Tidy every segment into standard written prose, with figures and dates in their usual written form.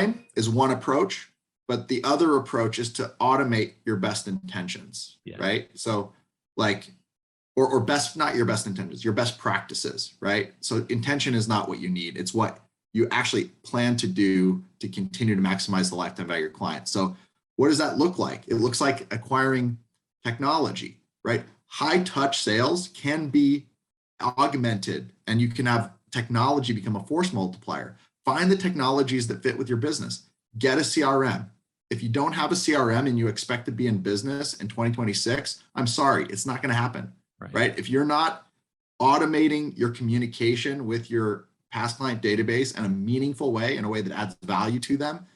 CRM is one approach, but the other approach is to automate your best intentions, right? So like, or best, not your best intentions, your best practices, right? So intention is not what you need. It's what you actually plan to do to continue to maximize the lifetime value of your client. So what does that look like? It looks like acquiring technology, right? High touch sales can be augmented, and you can have technology become a force multiplier. Find the technologies that fit with your business. Get a CRM. If you don't have a CRM and you expect to be in business in 2026, I'm sorry, it's not going to happen, right? If you're not automating your communication with your past client database in a meaningful way, in a way that adds value to them,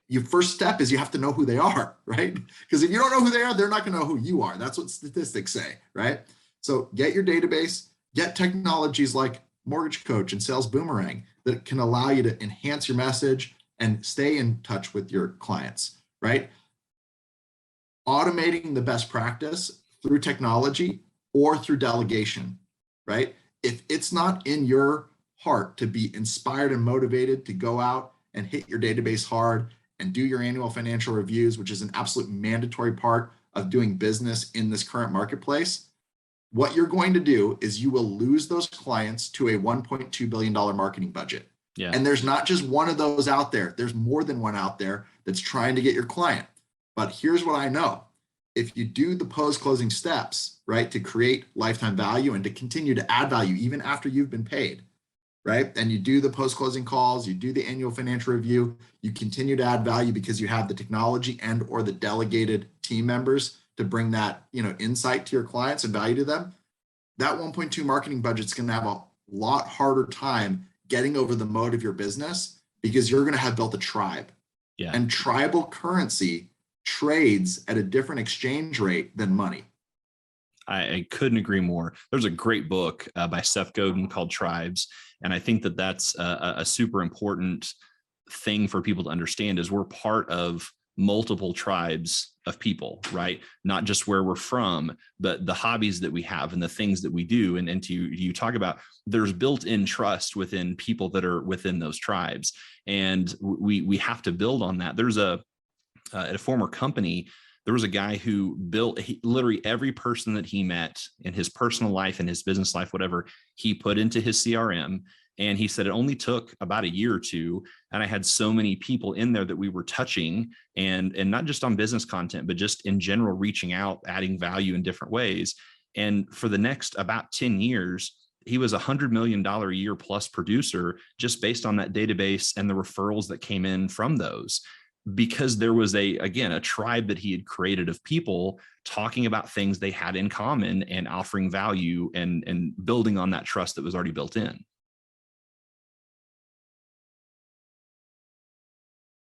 your first step is you have to know who they are, right? Because if you don't know who they are, they're not going to know who you are. That's what statistics say, right? So get your database, get technologies like Mortgage Coach and Sales Boomerang that can allow you to enhance your message and stay in touch with your clients, right? Automating the best practice through technology or through delegation, right? If it's not in your heart to be inspired and motivated to go out and hit your database hard and do your annual financial reviews, which is an absolute mandatory part of doing business in this current marketplace, what you're going to do is you will lose those clients to a $1.2 billion marketing budget. Yeah. And there's not just one of those out there. There's more than one out there that's trying to get your client. But here's what I know. If you do the post-closing steps, right, to create lifetime value and to continue to add value even after you've been paid, right? And you do the post-closing calls, you do the annual financial review, you continue to add value because you have the technology and or the delegated team members to bring that, insight to your clients and value to them. That 1.2 marketing budget's going to have a lot harder time getting over the mode of your business because you're going to have built a tribe. Yeah. And tribal currency trades at a different exchange rate than money. I couldn't agree more. There's a great book by Seth Godin called Tribes. And I think that that's a super important thing for people to understand is we're part of multiple tribes of people, right? Not just where we're from, but the hobbies that we have and the things that we do. And you talk about there's built-in trust within people that are within those tribes. And we have to build on that. There's at a former company, there was a guy who built literally every person that he met in his personal life and his business life, whatever, he put into his CRM. And he said it only took about a year or two. And I had so many people in there that we were touching and not just on business content, but just in general, reaching out, adding value in different ways. And for the next about 10 years, he was $100 million a year plus producer just based on that database and the referrals that came in from those. Because there was a tribe that he had created of people talking about things they had in common and offering value and building on that trust that was already built in.